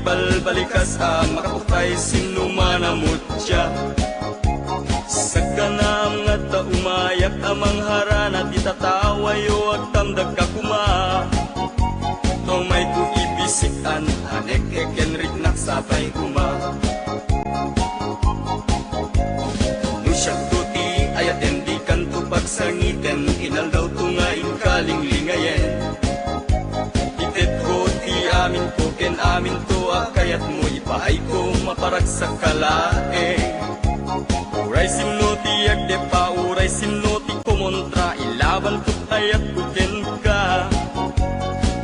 balbalikas makapukay sinumanamot siya. Sa kanam nga ta umayak amang harana di tatawayo ag tamdag kakuma. Tong may ku ibisikan anek ekenrik naksapay kuma. Nusyak tuti ayat endi kanto pagsangiten inal daw tungain kaling lingayen. Itet ko ti amin ko ken amin to akayat mo ipaay ko maparag sa kalae. Uray sinoti agdepa uray sinoti kumontra ilaban ko ayat kuken ka.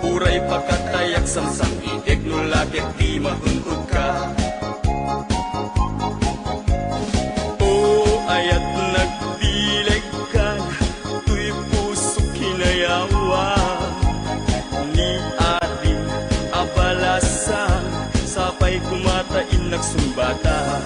Uray pagkatayak samsam idek no lagek di mahuntod ka. O ayat nagdileg ka tuy puso kinayawa. Ni adi abalasa sapay kumatain nagsumbata.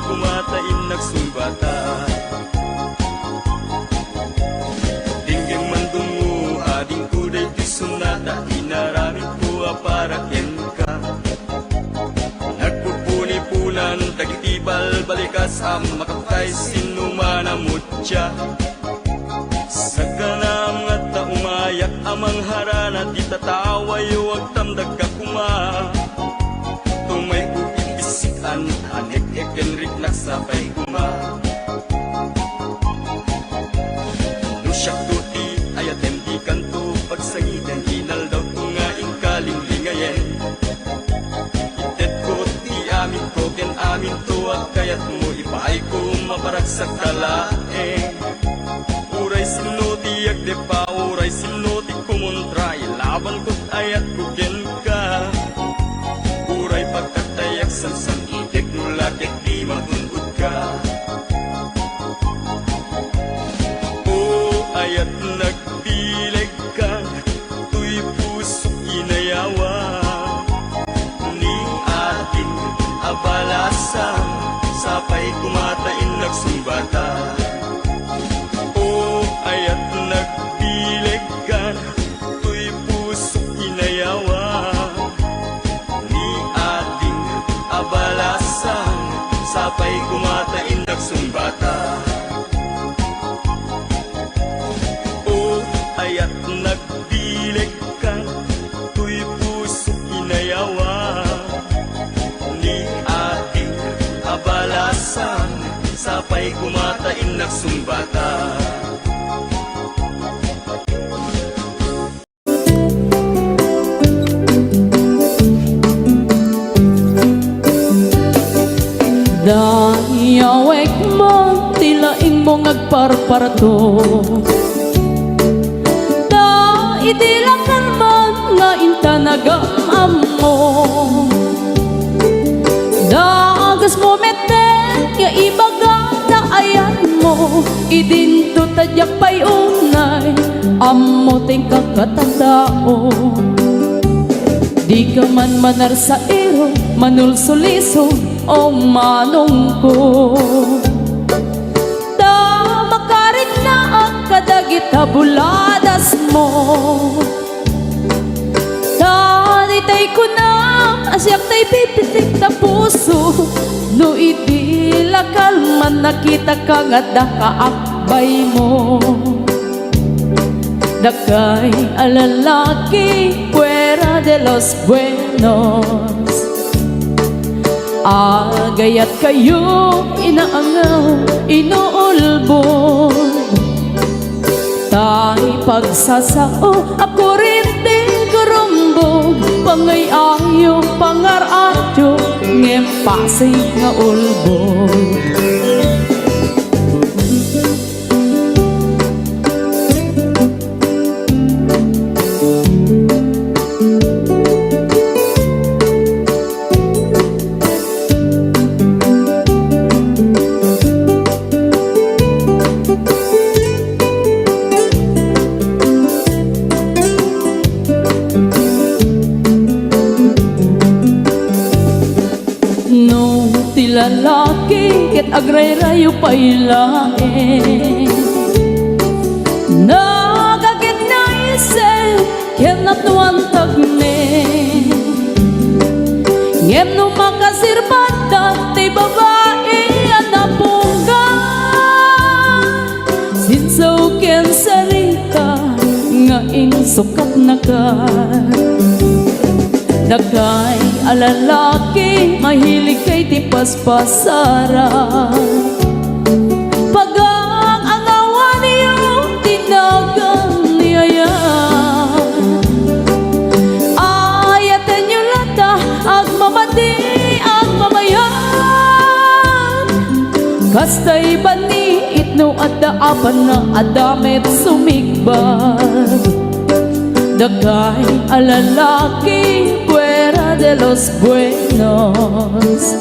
Kumatain nagsumbata. Dinggeng mandungo ading kuday ti sunata inaramid ko aparaken ka. Nagpupuni-punan tagitibal balikas makapukay sinumanamot siya. Sa kanam nga ta umayak amang harana di tatawayo ag tamdag kakuma. Tumay ubisikan anek ekenrik naksapay kuma. Nusyak tuti ayat endi kanto pagsangiten inal daw tungaing kaling lingayen. Itet ko ti amin ko ken amin to akayat mo ipaay ko maparag sa kalae. Uray sinoti agdepa uray sinoti kumontra ilaban ko't ayat kuken ka. Uray pagkatayak samsam idek no lagek di mahuntod ka. O ayat nagdileg ka tuy puso kinayawa. Ni ating abalasa sapay kumatain nagsumbata. O ayat nagdileg ka tuy puso kinayawa. Ni ating abalasa sapay kumatain nagsumbata. O ayat nagdileg ka tuy puso kinayawa. Ni ating abalasa sapay kumatain nagsumbata. Dayawek mo, tilaing mo ngagparparto. Da itilakan man nga intanagam mo. Da agas mo meten, nga ibaga na ayan mo. Idinto tadyak pa'y unay, amo ting kakatandao. Di ka man manar sa iro, manulsuliso o manong ko. Da makarik na ang kadagit buladas mo. Da ditay ko na asyak tay pipitik na puso. No itilakal man nakita ka nga da kaakbay mo. Dakay alalaki fuera de los buenos. Agayat kayo inaangaw, inuulbon. Tay pagsasao, ako rin di gurumbong. Pangay ayo, pangaradyo, ngem pasig nga ulbod. No, ti lalaki ket agray-rayo pailae. Nagagit na isip ket natuantag ne. Ngem no makasirbatan ti babae anapungga. Sinsaw ken sarita nga ing sukat na ka. Dagay alalaki mahilig kay ti paspasara. Pagang angawan niyo tinagang niyaya. Ayatan niyo lata agmamati agmamayan. Kastay bani itno at daapan na adamet sumigbat. Dagay alalaki fuera de los buenos.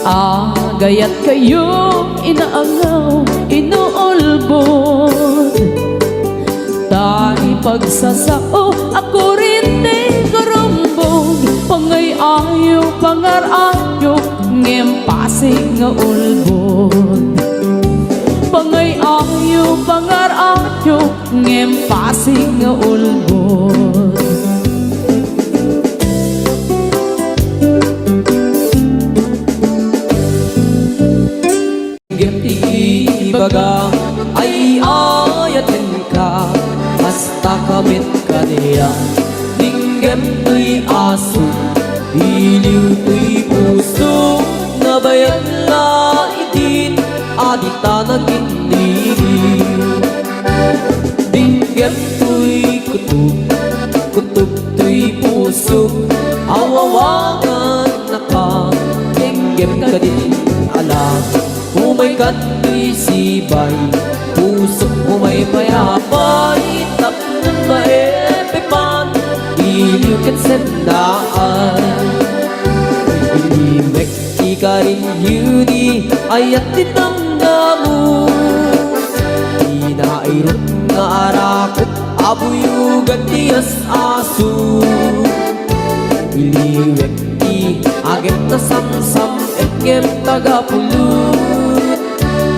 Agayat kayo inaangaw inuulbod. Tay pagsasao ako rin di karumbog. Pangay-ayo pangar-ayo ngem pasig nga ulbod. Pangay-ayo pangar-ayo ngem pasig nga ulbod. Gimti baga ay ayatin ka hasta kamit ka niya. Dinggem to'y aso, iliw to'y puso, nabayag la itin adita nagindiliw. Dinggem to'y kutub, kutub to'y puso, awawangan na ka. Dinggem ka din alam, umay ka to'y sibay, puso umay mayapay, tapnan maepepan, iliw kat sendaan. Ilimek ka rin yuni ayat ditanggamu. Inairot nga arakot abuyugan tiyas asu. Iliwek ti agem na samsam etgem tagapulut.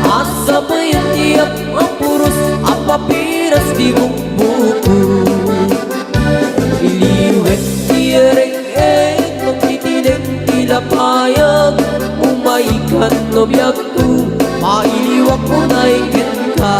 Asa bayan tiap apuros apapiras di bukbuku. Iliwek ti ereng-eng magtitineng tilapayag. Umaikan no biyag tu mailiwak mo na ikin ka.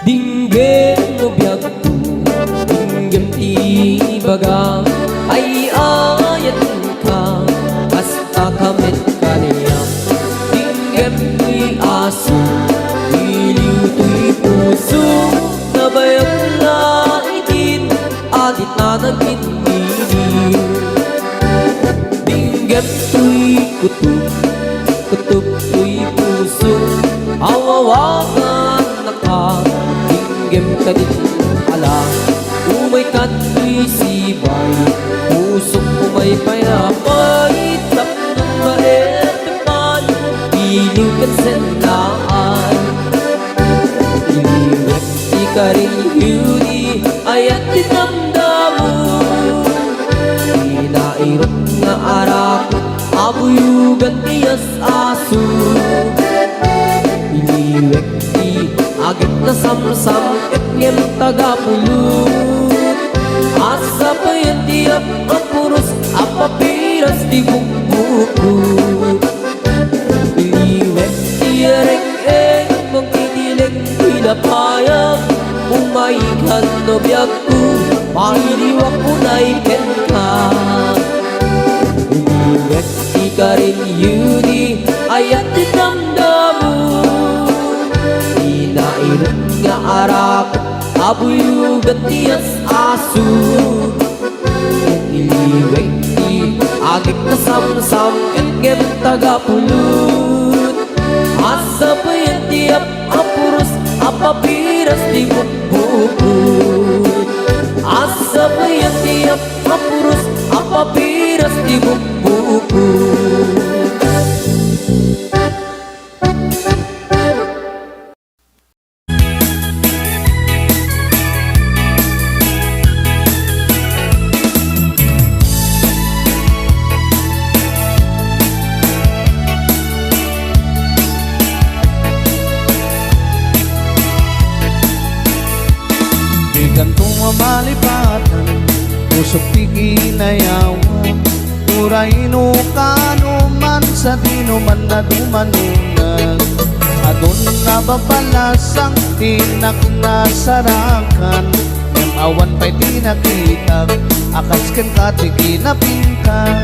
Dinggem mo biyag tu, dinggem ti baga ay ayat ka hasta kamit ka niya. Dinggem to'y aso, iliw to'y puso, nabayag na itin adit na nagindiliw. Dinggem to'y kutub, kutub to'y puso, awawangan na ka. Dinggem ka din alam, umay ka to'y sibay, pusok umay payapay, tapnan maepepan, iliw kat sendaan. Iliwek di ka rin yuni ayat dinamdamu. Inairot nga arakot abuyugan tiyas asu. Iliwek di agit na samsam etngem tagapulut. Asa pa yan di tiap ang puros ang papiras di buku Iwek tiyarek mengkidileg hilapayang umaikan no biyaku mahiliwak unay kenka Iwek tikarin yudi ayat dinamdamu Inairut nga arak abuyu getias asu Iliwek ti agik na sam-sam engem taga pulut Asa pa yan tiap apurus apapiras di bukbukut Asa pa yan tiap apurus apapiras di bukbukut malipatan usok tiginayawan Uraino kano man sa dino man na dumanunag Adon na babalasang tinak na sarakan Yang awan pa'y di nakita akas ken katigi na pinta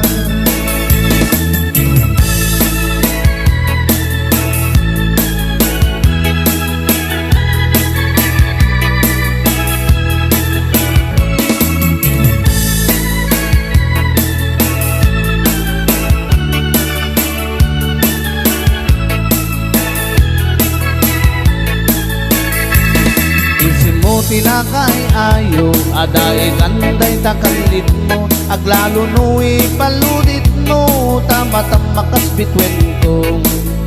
tinakay ayo aday kanday takalit mo aglalo nu'i paludit mo tama-tamakas bitwen ko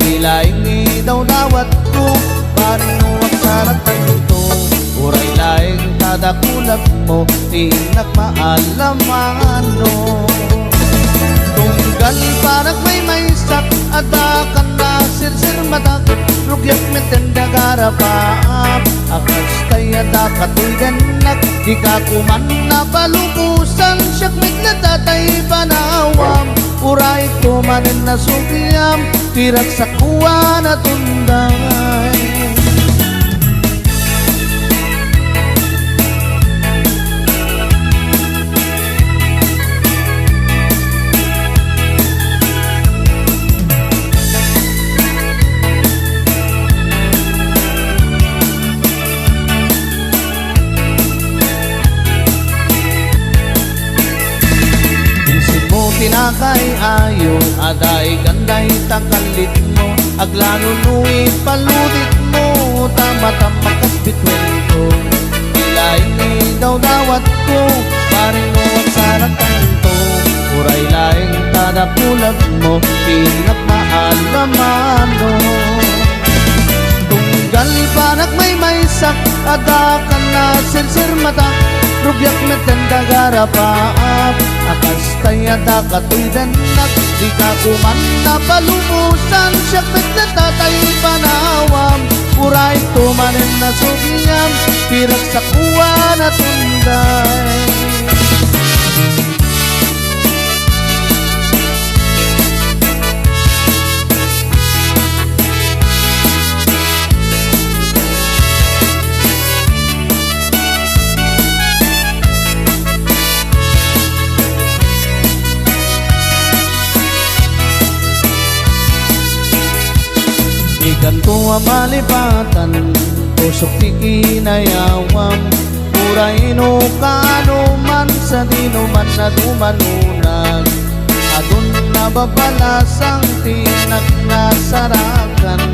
nilaing daw dawat ko paring nuwag saratan to uray laing tadakulag mo tinak maalamano tunggal parag may sak adakan na sirsir matak rugyak metenda garapaap akas kaya dakatuiganak di ka kuman na palubusan siyak naglatatay panawam uray kumanin na sugyam tirak sa kuwa na tunday tinakay ayo aday ganday takalit mo aglano nu'i paludit mo tama-tamakas bitwen ko nilaing daw dawat ko paring mo ang saratan to uray laing tadakulag mo tinak maalamano tunggal panak may sak adakan na sirsir mata rugyak metenda garapaap akas kaya dakatuidanak di ka kuman na palumusan siyak naglatatay panawam uray tumanin na sugyam tirak sa kuwa na tunday ganto ang malipatan usok tikinayawam uraino kano man sa dino man na dumanunag adun na babalasang tinak na sarakan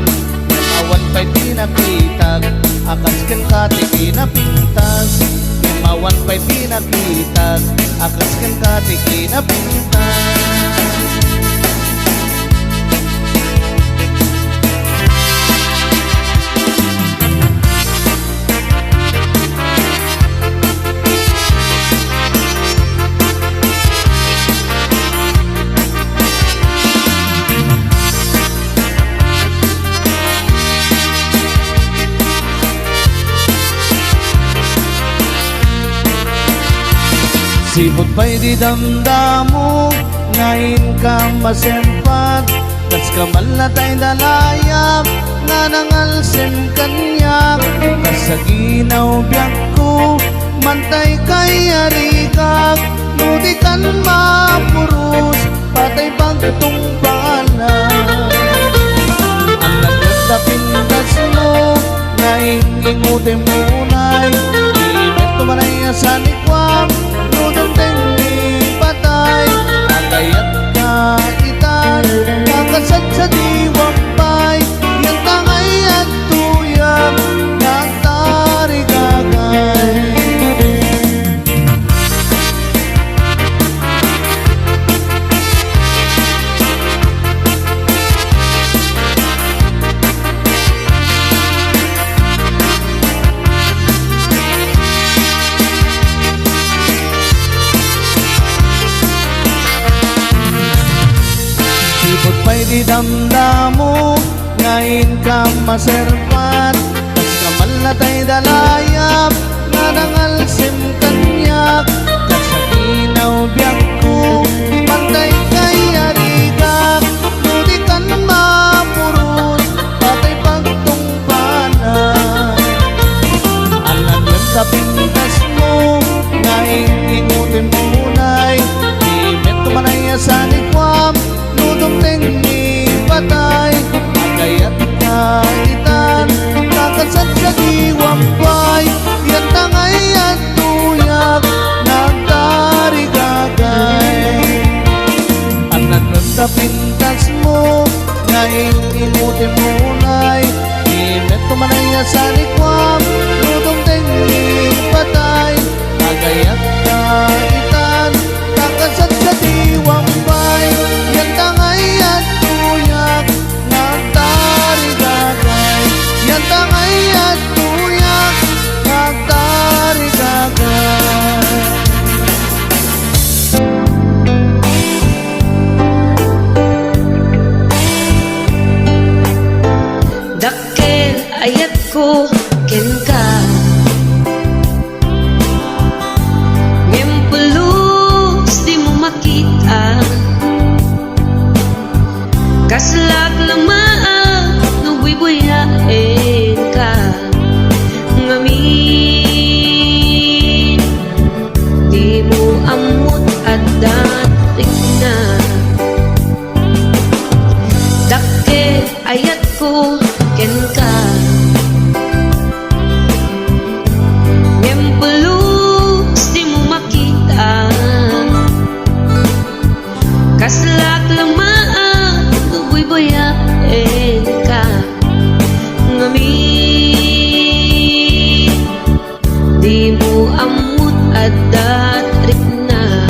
awan pa'y tinakitag akas ken katiki na pintas awan pa'y tinakitag akas ken katiki na pintas Sipot pa'y di damdamo, ngayon ka masempat. Tas kamal na tayo dalayap, nga nangalsim kanyak. Tas sa ginaw biyak ko, mantay kay arikak. Nudi kan mapurus, patay pagtong pangalan. Ang nagdapin tas mo, ngayon ingutin munay. Ibet tumanay sa nikwam, nudong tengi patay. Agayat ka itan, kakasad sa diwampay. Yang tangay at tuyang, nagtari gagay. Sipot pa'y di damdamo, ngayon ka maserpat. Tas kamal na tayo dalayap, nga nangalsim kanyak. Tas sa ginaw biyak ko, pantay kay arigak. Nudi kan mapurus, patay pagtong panay. Alam lang sa pintas mo, ngayon ingutin munay. Ibet tumanay sa nikwam, nudong tengi patay. Agayat kaitan, kakasad sa diwampay. Yan tangay at tuyak, nagtari gagay. Ang nagnanda pintas mo, ngayon imutin munay. Ibet tumanay sa nikwam, nudong tengi patay. Agayat kaitan, kakasad sa diwampay. Yan tangay at tuyak, nagtari gagay. Yan tangay at tuyak, nagtari gagay. Dakkel ayat ko ken ka, ngempulus di mo makita. Kaslak lamaan nubuy-buyain ka, ngamin di mo amot at dating na. Dakkel ayat ko ken ka, ngempulus di mo makita. Kaslak lamaan nubuy-buyain ka, ngamin di mo amot at datrik na.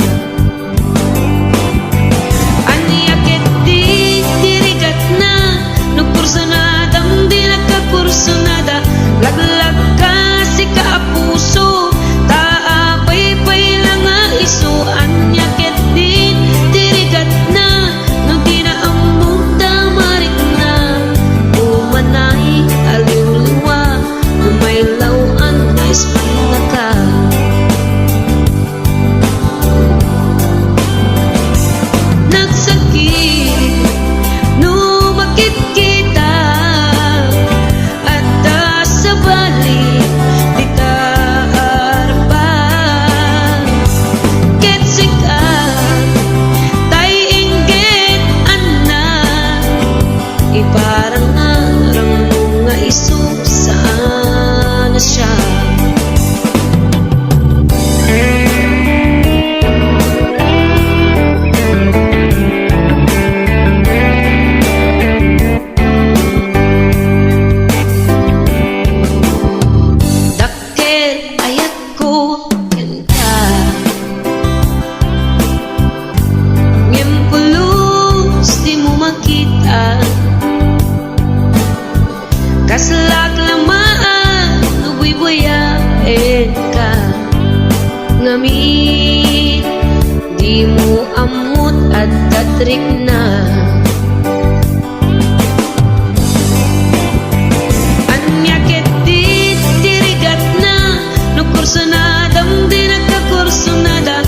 Anyakit di dirigat na, nagkursunadang di nagkakursunada. Laglag ka si kaapuso, taapay-pay lang nga iso. Anyakit di dirigat na, nung di na among tamarik na. Umanay aliw-liwa, lumaylaw ang nais panaka. Nagsakit, numakit kita, at sa balik di ka arapan. Ketsik ka, tay inggit anak, iparang arang mo nga iso saan na siya. Dakkel ayat ko ken ka, ngempulus di mo makita. Kaslak lamaan nubuy-buyain ka, ngamin di mo amot at datrik na. Anyakit di dirigat na, nagkursunadang di nagkakursunada.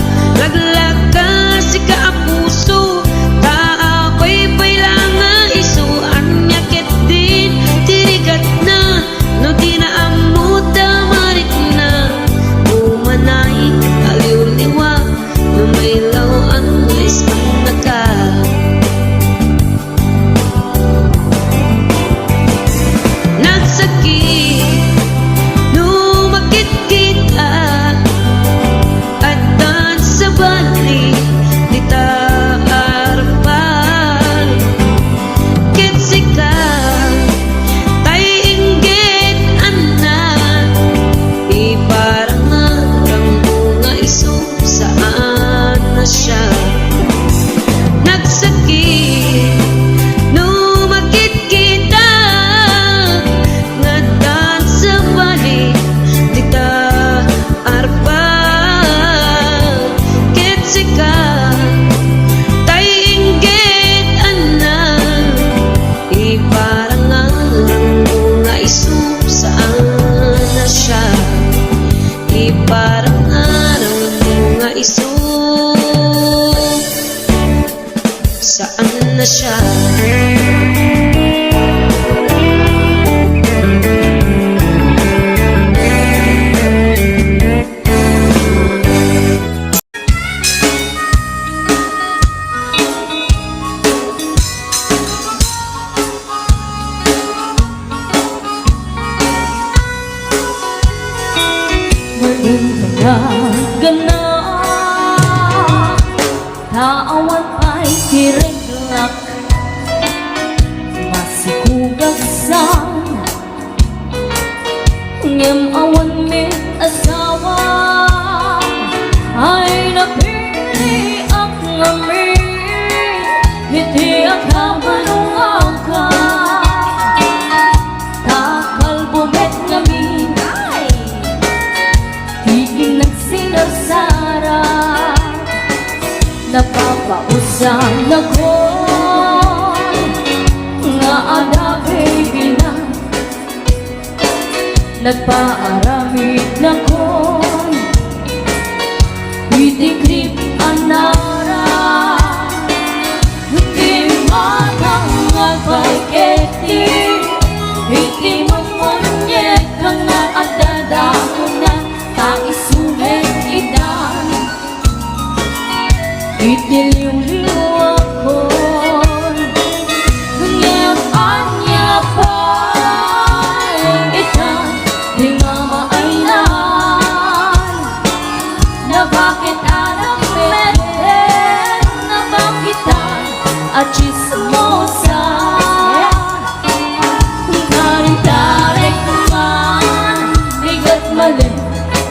Ing mga gana Taawan ay tireglak Masikugagsan Ngem awan may asawa Ay napili ak ngamin Hindi ak hamanong ka Takal bumet ngamin Ay Higing nagsinasara Napapausan ako Nga ada baby na Nagpaaramid na ko Itikrip anara Hindi matang agpagketi Hindi mamunyek kang nga adadako na Kaisumet idan Itiliw-liw ako Ngem anya pa Itan Di mamainan Na bakit anak meten Na bakitan At chismosa Karintarek man Bigat mali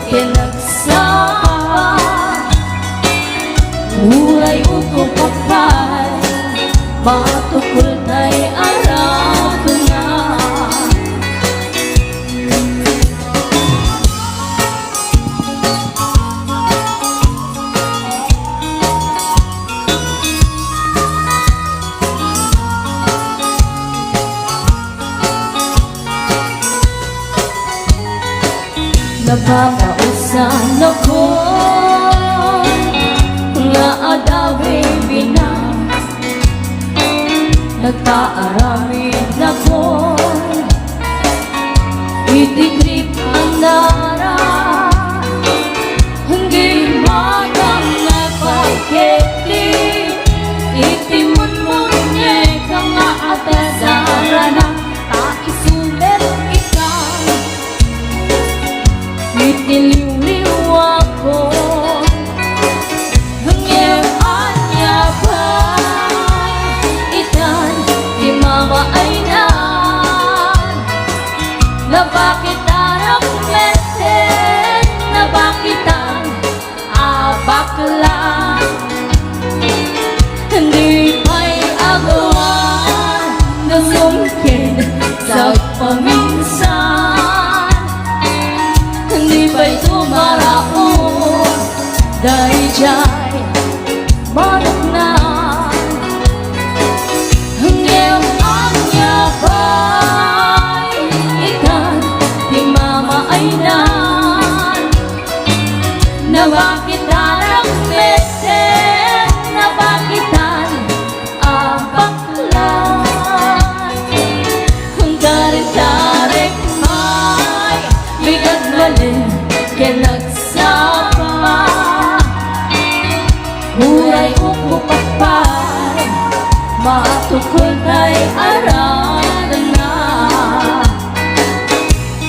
Kinagsama Uray uko kapal Matukul tay arap na Napapausan ako Nga ada baby na Nagpaaramid na ko Itikrip ang nara Hindi magang nga pagketi Itimun-munyek ang nga atasara na Taisumet ikaw Itiliw-liw ako Ngem anya pa Itan di mamainan Na bakit anak meten Na bakitan abakla Hindi may agawan Na sumkin sa paminsan Hindi ba'y tumaraon Dahil diya'y managnan Ngem anya ba'y ikan Di mamainan Na bakit anak meten Na bakitan abaklan Kung tarik-tarik may bigat mali Kinagsama Huray upo kapal Matukol tay arad na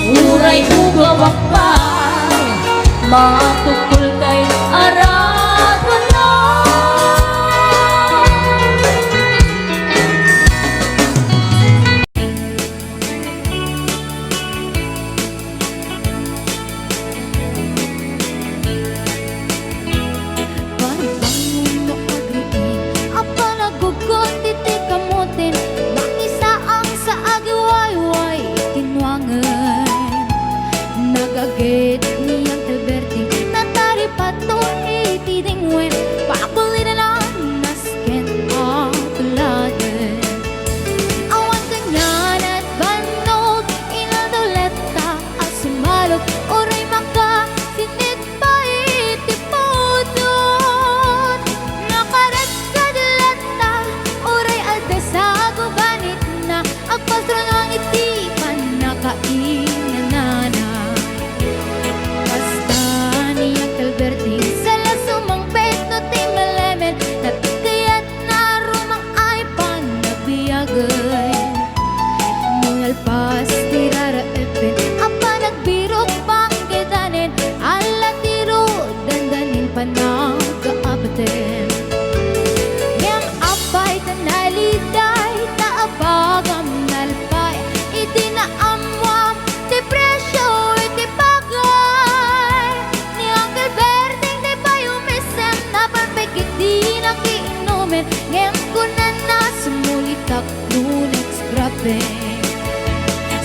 Huray upo kapal Matukol tay arad na Apa nagugot iti kamutin Mangisa ang sa agiwayway kinwangan Nagagit niyang Alberti Natari pato iti dingwen Pakulit na lang nasken akuladen Awan kanyan at banog Inadoleta at sumalog Oray maka sinit pa iti podot Nakaret ka dilata Oray aldasago banit na Agpastro ng iti panakainanana Basta niyang Alberti Sala sumang peto ti malemen Natigayat na rumang ay panabiyagay Mungalpas ti raraepin Apa nagbirok pang kitanin Alas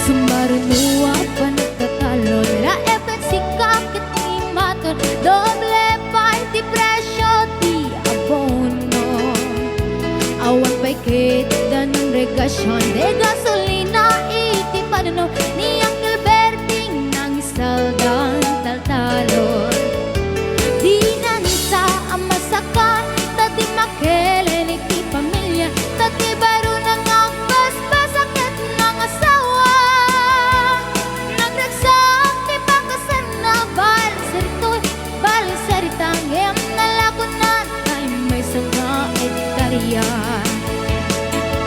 Sumarunua panagkakalon La efek sikakit ni maton Doble party presyo di abono Awan pa'y kita ng regasyon De gasolina iti panuno Ni Uncle Berting nang saldan taltalon Di na nisa ang masakan Tati makelen iti pamilya Tati baro nang ang basbasakit ng asawa Nagraksak ti pakasan na balisaritoy Balisaritang em nalakunan Ay may sanga ektarya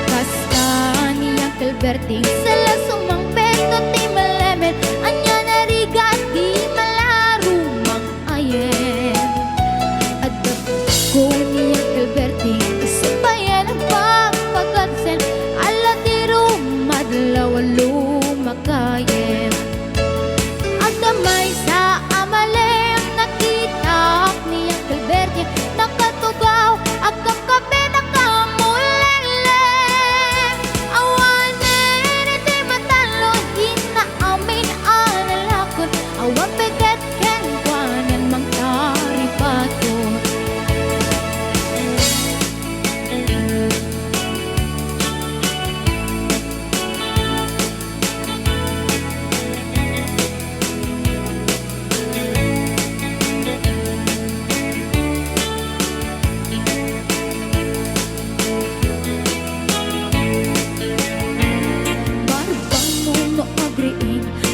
Kasta ni Uncle Berting Sala sumang peto ti malemen Anya narigat di malarumang ayen ko ni Uncle Berting Isubayan ang pagpagansen Ala ti rumadlaw lumakayem At damay sa amalem Nakita ni Uncle Berting Nakatugaw Agam kape nakamulelem Awanen iti matalo Hinaamin analakon Awan peget ken kwanen mang taripato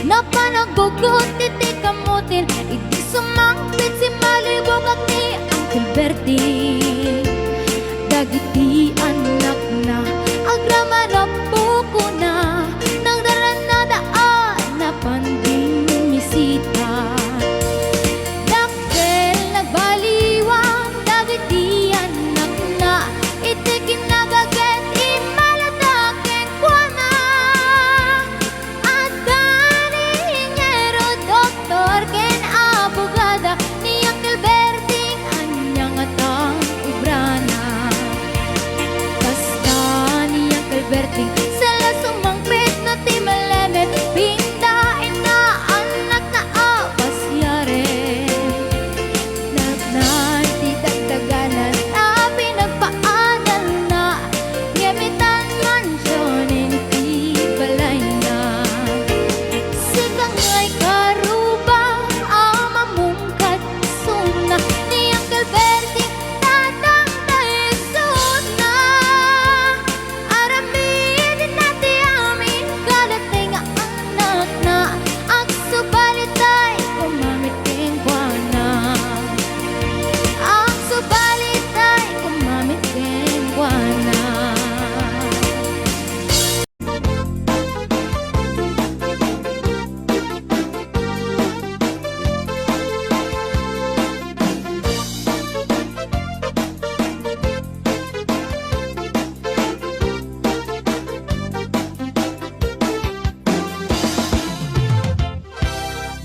Napanagugot iti kamutin Iti sumangpit si malibog at ni Uncle Berting Dagiti anak na Agrama na buko na Nagdaran na daan na panding misita Dakkel nagbaliwang Dagiti anak na Iti kinagaget imalataken kwa na At doktor ken abogada ni Uncle Berting anyang atang ubrana Basta ni Uncle Berting sala sumangpit na ti malemet Pindain na anak na awas yaren Nagnan ti dagdaganan na pinagpaanan na Gamitan mansyonin ti balay na Sikang ay karubang amamungkat suna Ni Uncle Berting tatang taisod na Aramin nati amin kadating anak na Ang subalitay kumamiting kwana Ang subalitay kumamiting kwana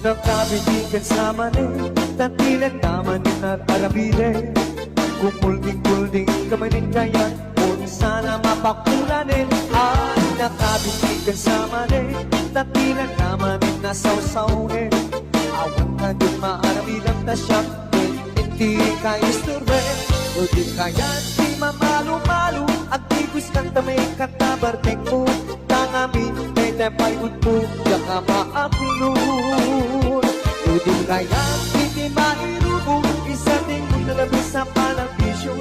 Nakabitigan sa mani Tatilan naman at arabide Kung mulding-mulding kamanin kaya Kung sana mapakulanin Ay nakabitigan sa mani Tatilan naman na sausaw-saunin Awan ka din maarabilang tasyak Hindi ka isturbe O di kaya di mamalo-malo Ang tigos kanta may katabartek mo Tangamin may tepay utpo Yaka maakulun O di kaya hindi mairubong Isa din mo nalabis sa palang bisyo